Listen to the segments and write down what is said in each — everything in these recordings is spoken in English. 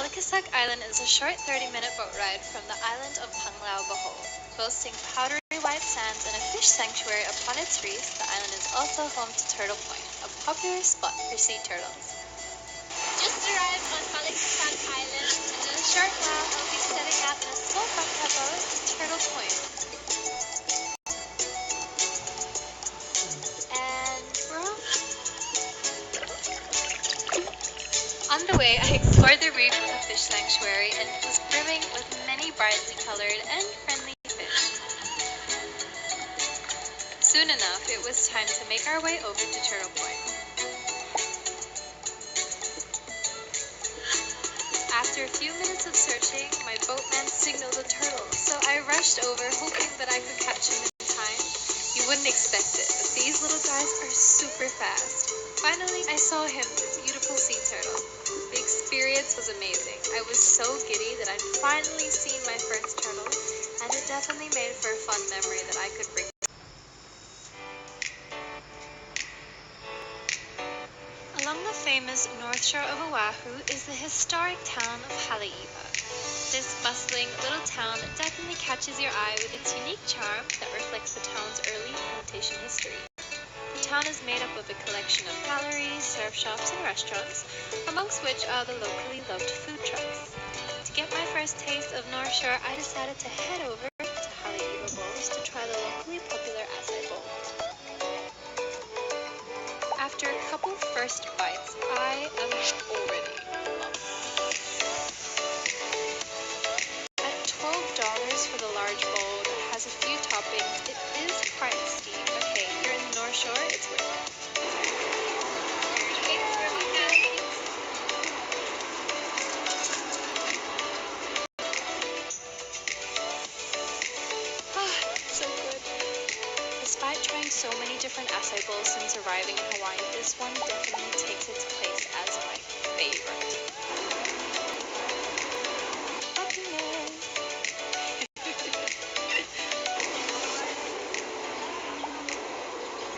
Balikasek Island is a short 30-minute boat ride from the island of Panglao, Bohol. Boasting powdery white sands and a fish sanctuary upon its reefs, the island is also home to Turtle Point, a popular spot for sea turtles. Just arrived on Balikasek Island, and in a short while I'll be setting out in a small bangka boat to Turtle Point. And we're off. On the way, I explored the reef of the fish sanctuary and it was brimming with many brightly colored and friendly fish. Soon enough, it was time to make our way over to Turtle Point. After a few minutes of searching, my boatman signaled a turtle, so I rushed over, hoping that I could catch him in time. You wouldn't expect it, but these little guys are super fast. Finally, I saw him, the beautiful sea turtle. The experience was amazing. I was so giddy that I'd finally seen my first turtle, and it definitely made for a fun memory that I could bring. Along the famous north shore of Oahu is the historic town of Haleiwa. This bustling little town definitely catches your eye with its unique charm that reflects the town's early plantation history. The town is made up of a collection of galleries, surf shops, and restaurants, amongst which are the locally loved food trucks. To get my first taste of North Shore, I decided to head over to Haleiwa Bowls to try the locally popular acai bowl. After a couple first bites, I am already loved. At $12 for the large bowl that has a few toppings, it is quite steep, but hey, here in the North Shore, it's worth it. So good. Despite trying so many different acai bowls since arriving in Hawaii, this one definitely takes its place as my favorite.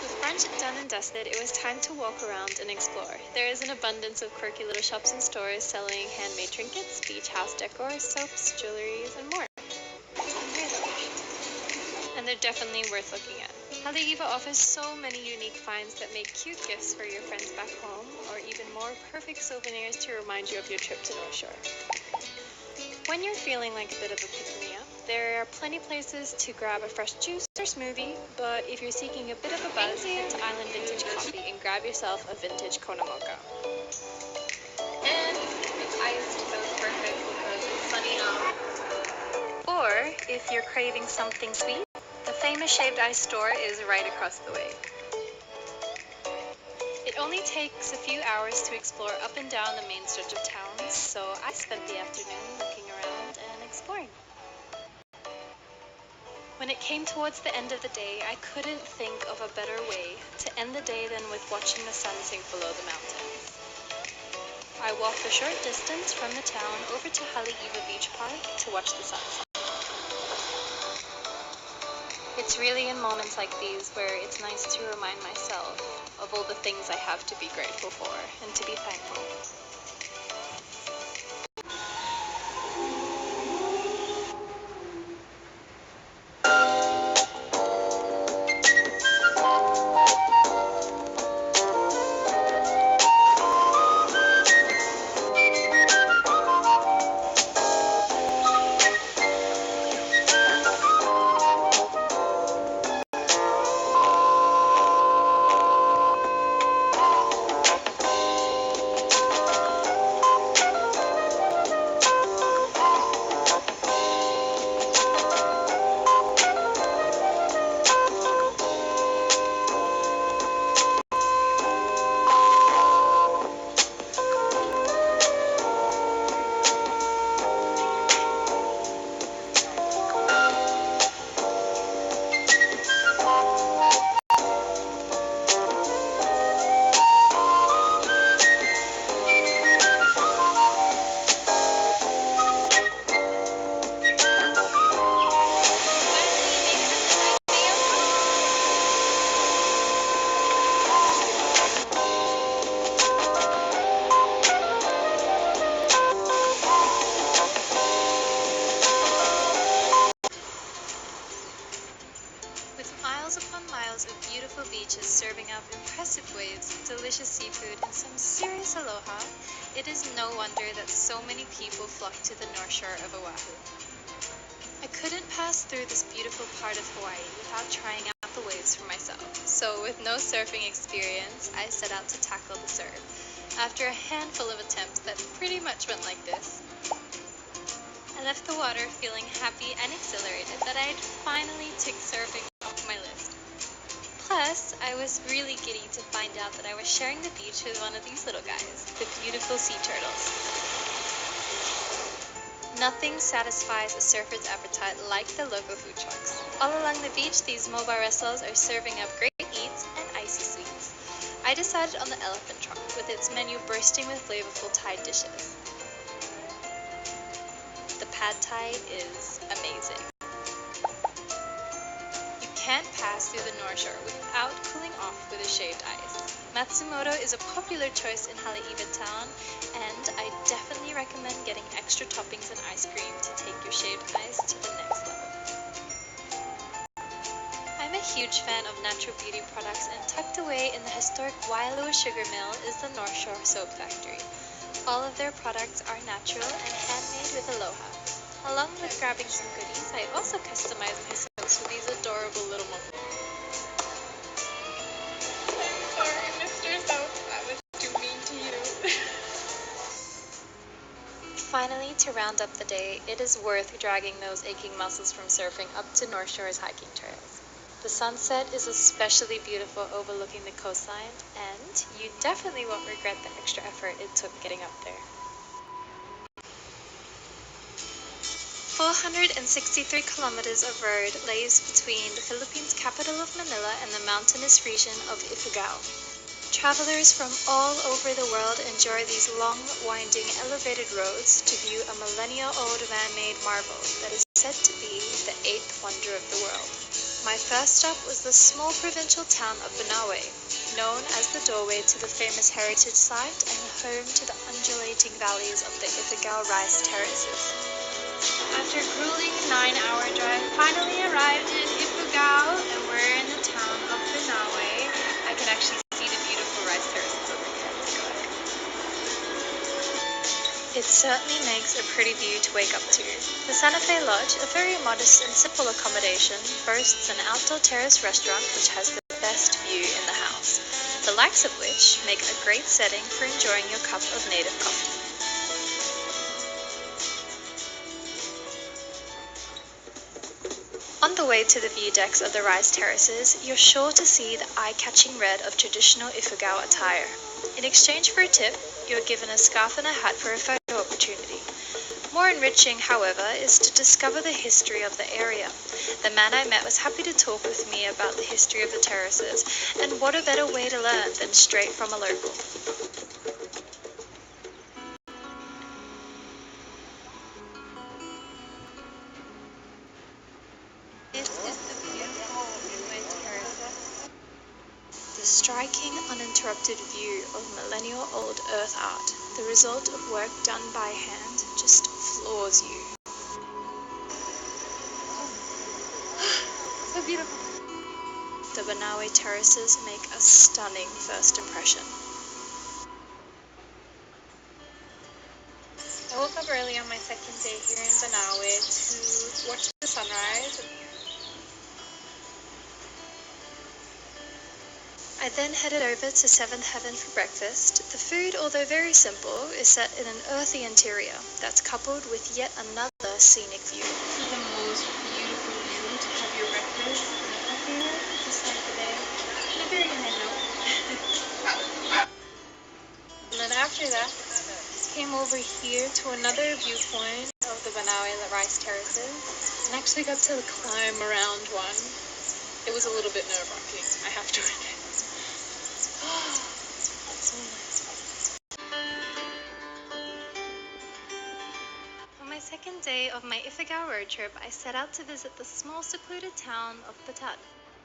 With brunch done and dusted, it was time to walk around and explore. There is an abundance of quirky little shops and stores selling handmade trinkets, beach house decor, soaps, jewelries, and more. And they're definitely worth looking at. Haleiwa offers so many unique finds that make cute gifts for your friends back home, or even more perfect souvenirs to remind you of your trip to North Shore. When you're feeling like a bit of a pick-me-up, there are plenty places to grab a fresh juice or smoothie, but if you're seeking a bit of a buzz, head to Island Vintage Coffee and grab yourself a vintage Kona mocha. And it's iced, so it's perfect because it's sunny out. Or, if you're craving something sweet, the famous shaved ice store is right across the way. It only takes a few hours to explore up and down the main stretch of town, so I spent the afternoon looking around and exploring. When it came towards the end of the day, I couldn't think of a better way to end the day than with watching the sun sink below the mountains. I walked a short distance from the town over to Haleiwa Beach Park to watch the sunset. It's really in moments like these where it's nice to remind myself of all the things I have to be grateful for and to be thankful. miles upon miles of beautiful beaches serving up impressive waves, delicious seafood, and some serious aloha, it is no wonder that so many people flock to the North Shore of Oahu. I couldn't pass through this beautiful part of Hawaii without trying out the waves for myself. So with no surfing experience, I set out to tackle the surf. After a handful of attempts that pretty much went like this, I left the water feeling happy and exhilarated that I had finally ticked surfing off my list. Plus, I was really giddy to find out that I was sharing the beach with one of these little guys, the beautiful sea turtles. Nothing satisfies a surfer's appetite like the local food trucks. All along the beach, these mobile wrestlers are serving up great eats and icy sweets. I decided on the elephant trunk, with its menu bursting with flavorful Thai dishes. The pad Thai is amazing. You can't pass through the North Shore without cooling off with a shaved ice. Matsumoto is a popular choice in Haleiwa town, and I definitely recommend getting extra toppings and ice cream to take your shaved ice to the next level. I'm a huge fan of natural beauty products, and tucked away in the historic Waialua Sugar Mill is the North Shore Soap Factory. All of their products are natural and handmade with aloha. Along with grabbing some goodies, I also customize my soaps with these adorable little monkeys. Sorry, Mr. Soap, I was too mean to you. Finally, to round up the day, it is worth dragging those aching muscles from surfing up to North Shore's hiking trails. The sunset is especially beautiful overlooking the coastline, and you definitely won't regret the extra effort it took getting up there. 463 kilometers of road lays between the Philippines' capital of Manila and the mountainous region of Ifugao. Travelers from all over the world enjoy these long, winding, elevated roads to view a millennia-old man-made marvel that is said to be the eighth wonder of the world. My first stop was the small provincial town of Banaue, known as the doorway to the famous heritage site and home to the undulating valleys of the Ifugao rice terraces. After a grueling 9-hour drive, finally arrived in Ifugao, and we're in the town of Banaue. I can actually see the beautiful rice terraces over here. Let's go ahead. It certainly makes a pretty view to wake up to. The Santa Fe Lodge, a very modest and simple accommodation, boasts an outdoor terrace restaurant which has the best view in the house, the likes of which make a great setting for enjoying your cup of native coffee. On the way to the view decks of the rice terraces, you're sure to see the eye-catching red of traditional Ifugao attire. In exchange for a tip, you're given a scarf and a hat for a photo opportunity. More enriching, however, is to discover the history of the area. The man I met was happy to talk with me about the history of the terraces, and what a better way to learn than straight from a local. This is the beautiful Niue Terrace. The striking, uninterrupted view of millennial-old earth art, the result of work done by hand, just floors you. So beautiful. The Banaue terraces make a stunning first impression. I woke up early on my second day here in Banaue to watch the sunrise. I then headed over to Seventh Heaven for breakfast. The food, although very simple, is set in an earthy interior that's coupled with yet another scenic view. This is the most beautiful view to have your breakfast and a coffee with to start the day on a very high note. And then after that, came over here to another viewpoint of the Banaue rice terraces and actually got to climb around one. It was a little bit nerve-wracking, I have to admit. So nice. On my second day of my Ifugao road trip, I set out to visit the small secluded town of Batad.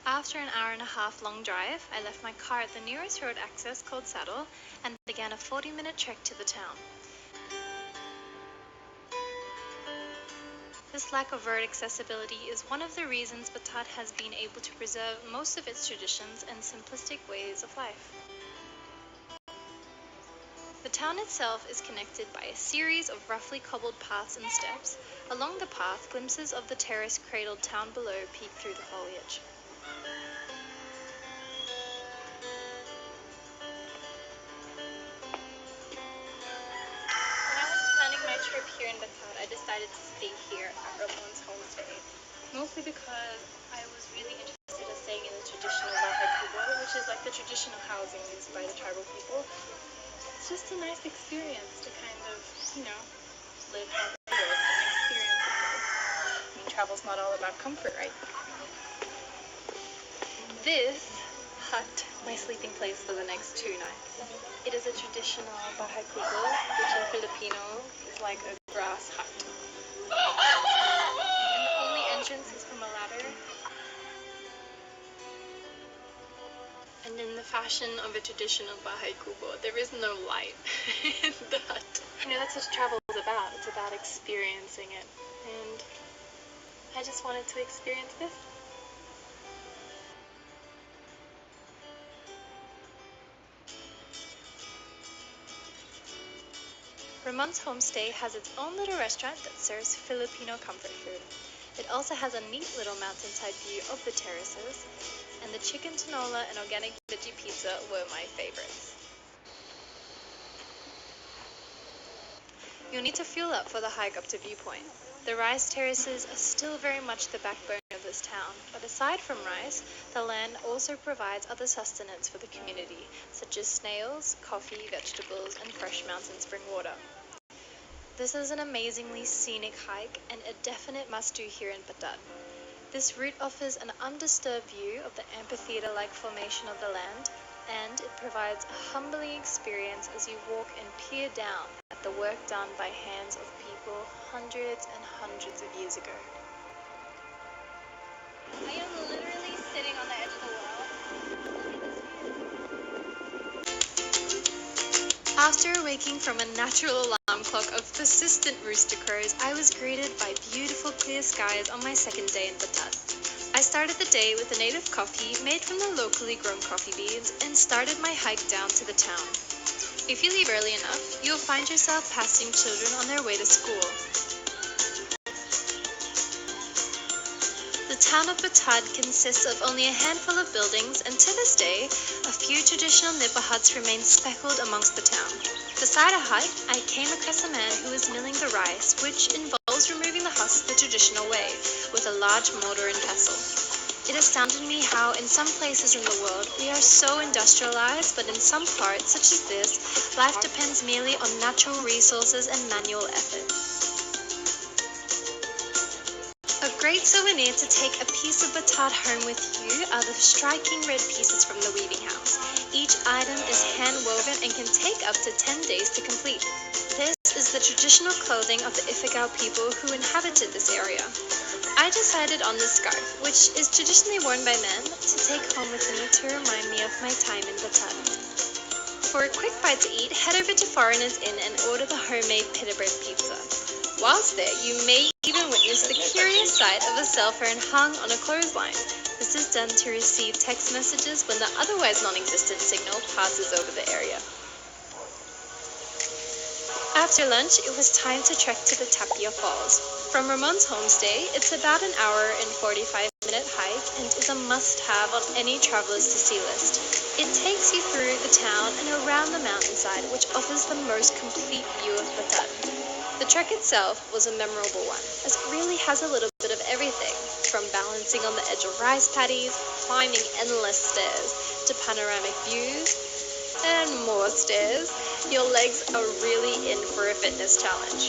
After an hour-and-a-half long drive, I left my car at the nearest road access called Saddle and began a 40-minute trek to the town. This lack of road accessibility is one of the reasons Batad has been able to preserve most of its traditions and simplistic ways of life. The town itself is connected by a series of roughly cobbled paths and steps. Along the path, glimpses of the terrace-cradled town below peek through the foliage. When I was planning my trip here in Batad, I decided to stay here at Ramon's homestay. Mostly because I was really interested in staying in the traditional Bahay Kubo, which is like the traditional housing used by the tribal people. It's just a nice experience to kind of, live how they live and experience life. I mean, travel's not all about comfort, right? This hut, my sleeping place for the next 2 nights. It is a traditional Bahay Kubo, which in Filipino is like a grass hut. And the only entrance is from a ladder. And in the fashion of a traditional Bahay Kubo, there is no light in the hut. That's what travel is about. It's about experiencing it. And I just wanted to experience this. Ramon's homestay has its own little restaurant that serves Filipino comfort food. It also has a neat little mountainside view of the terraces, and the chicken tinola and organic veggie pizza were my favorites. You'll need to fuel up for the hike up to Viewpoint. The rice terraces are still very much the backbone of this town, but aside from rice, the land also provides other sustenance for the community, such as snails, coffee, vegetables, and fresh mountain spring water. This is an amazingly scenic hike and a definite must-do here in Batad. This route offers an undisturbed view of the amphitheater-like formation of the land, and it provides a humbling experience as you walk and peer down at the work done by hands of people hundreds and hundreds of years ago. I am literally sitting on the edge of the world. After waking from a natural alarm clock of persistent rooster crows, I was greeted by beautiful clear skies on my second day in Batad. I started the day with a native coffee made from the locally grown coffee beans and started my hike down to the town. If you leave early enough, you'll find yourself passing children on their way to school. The town of Batad consists of only a handful of buildings, and to this day, a few traditional nipa huts remain speckled amongst the town. Beside a hut, I came across a man who was milling the rice, which involves removing the husk the traditional way, with a large mortar and pestle. It astounded me how, in some places in the world, we are so industrialized, but in some parts, such as this, life depends merely on natural resources and manual effort. A great souvenir to take a piece of Batad home with you are the striking red pieces from the weaving house. Each item is hand-woven and can take up to 10 days to complete. This is the traditional clothing of the Ifugao people who inhabited this area. I decided on this scarf, which is traditionally worn by men, to take home with me to remind me of my time in Batad. For a quick bite to eat, head over to Foreigners Inn and order the homemade pita bread pizza. Whilst there, you may even witness the curious sight of a cell phone hung on a clothesline. This is done to receive text messages when the otherwise non-existent signal passes over the area. After lunch, it was time to trek to the Tapia Falls. From Ramon's homestay, it's about an hour and 45-minute hike and is a must-have on any traveler's to-see list. It takes you through the town and around the mountainside, which offers the most complete view of Batad. The trek itself was a memorable one, as it really has a little bit of everything, from balancing on the edge of rice paddies, climbing endless stairs, to panoramic views, and more stairs. Your legs are really in for a fitness challenge.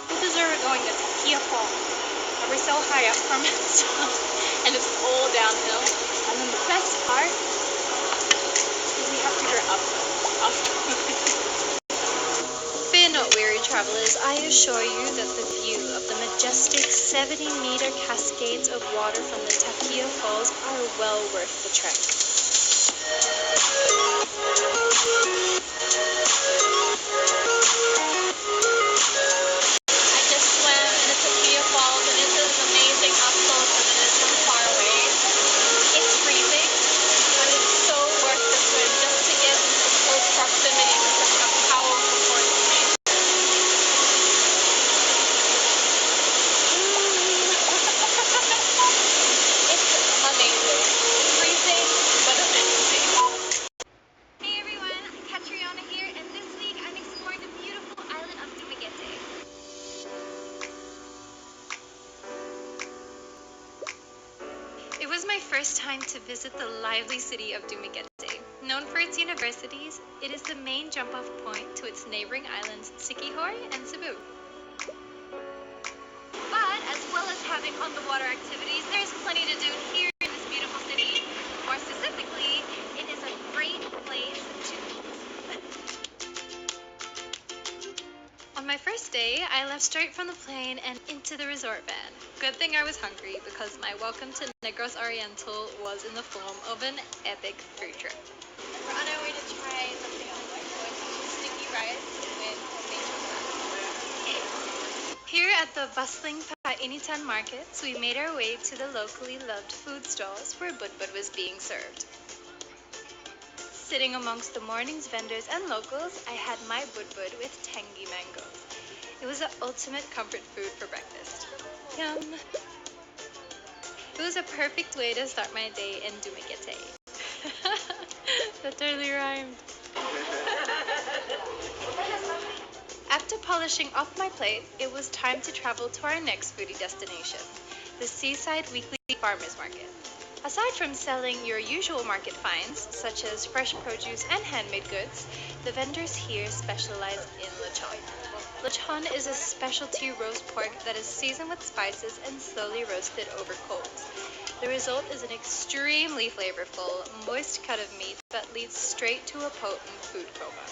This is where we're going to Tapia Falls. We're so high up from it, and it's all downhill. And then the best part is we have to go up. Fear not, weary travelers, I assure you that the view of the majestic 70-meter cascades of water from the Tapia Falls are well worth the trek. I just swam in the Catriona Falls, and it is amazing up close as it is from far away. It's freezing, but it's so worth the swim just to get close proximity to such a powerful force of nature. It's amazing. Freezing, but amazing. Hey everyone, Catriona here, and this week I'm exploring the beautiful island of Dumaguete. It was my first time to visit the lively city of Dumaguete. Known for its universities, it is the main jump-off point to its neighboring islands Siquijor and Cebu. But as well as having on-the-water activities, there's plenty to do here in this beautiful city. More specifically, it is a great place to eat. On my first day, I left straight from the plane and into the resort van. Good thing I was hungry because my welcome to Negros Oriental was in the form of an epic food trip. We're on our way to try something else like sticky rice with homemade chocolate. Here at the bustling Painitan markets, we made our way to the locally loved food stalls where budbud was being served. Sitting amongst the morning's vendors and locals, I had my budbud with tangy mangoes. It was the ultimate comfort food for breakfast. Yum! It was a perfect way to start my day in Dumaguete. That totally rhymed. After polishing off my plate, it was time to travel to our next foodie destination, the Seaside Weekly Farmers Market. Aside from selling your usual market finds, such as fresh produce and handmade goods, the vendors here specialize in lechon. Lechon is a specialty roast pork that is seasoned with spices and slowly roasted over coals. The result is an extremely flavorful, moist cut of meat that leads straight to a potent food coma.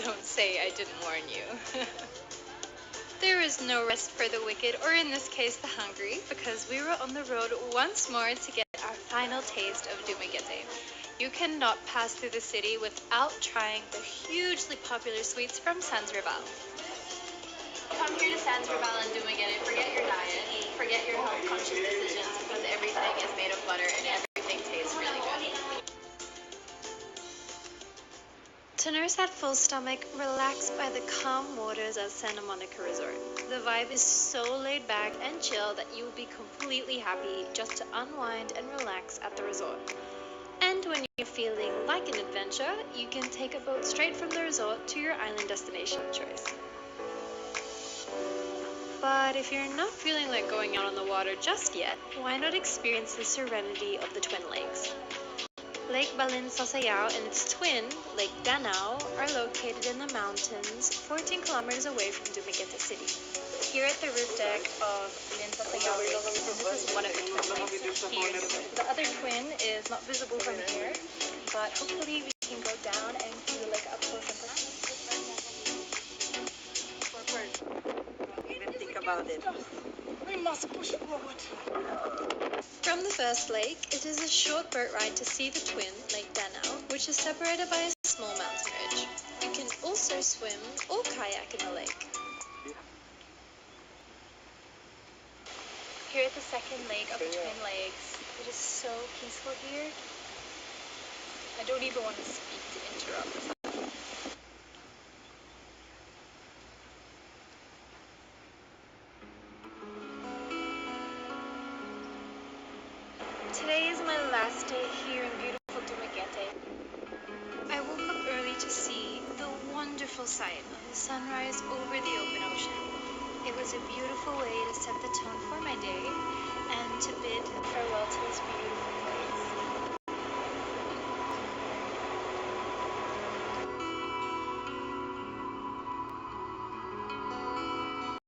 Don't say I didn't warn you. There is no rest for the wicked, or in this case the hungry, because we were on the road once more to get our final taste of Dumaguete. You cannot pass through the city without trying the hugely popular sweets from Sans Rival. Come here to Sans Rival and Dumaguete, forget your diet, forget your health conscious decisions, because everything is made of butter and everything tastes really good. To nurse that full stomach, relax by the calm waters of Santa Monica Resort. The vibe is so laid back and chill that you will be completely happy just to unwind and relax at the resort. And when you're feeling like an adventure, you can take a boat straight from the resort to your island destination of choice. But if you're not feeling like going out on the water just yet, why not experience the serenity of the Twin Lakes? Lake Balin Sasayao and its twin, Lake Danao, are located in the mountains 14 kilometers away from Dumaguete City. Here at the roof deck of Balin Sasayao Lake, and this is one of the twin lakes here in Dumaguete. The other twin is not visible from here, but hopefully we can go down and see the lake up close and personal. Even think about it. We must push forward. From the first lake, it is a short boat ride to see the twin, Lake Danao, which is separated by a small mountain ridge. You can also swim or kayak in the lake. Here at the second lake of the Twin Lakes, it is so peaceful here. I don't even want to speak to interrupt. Today is my last day here in beautiful Dumaguete. I woke up early to see the wonderful sight of the sunrise over the open ocean. It was a beautiful way to set the tone for my day and to bid farewell to this beautiful place.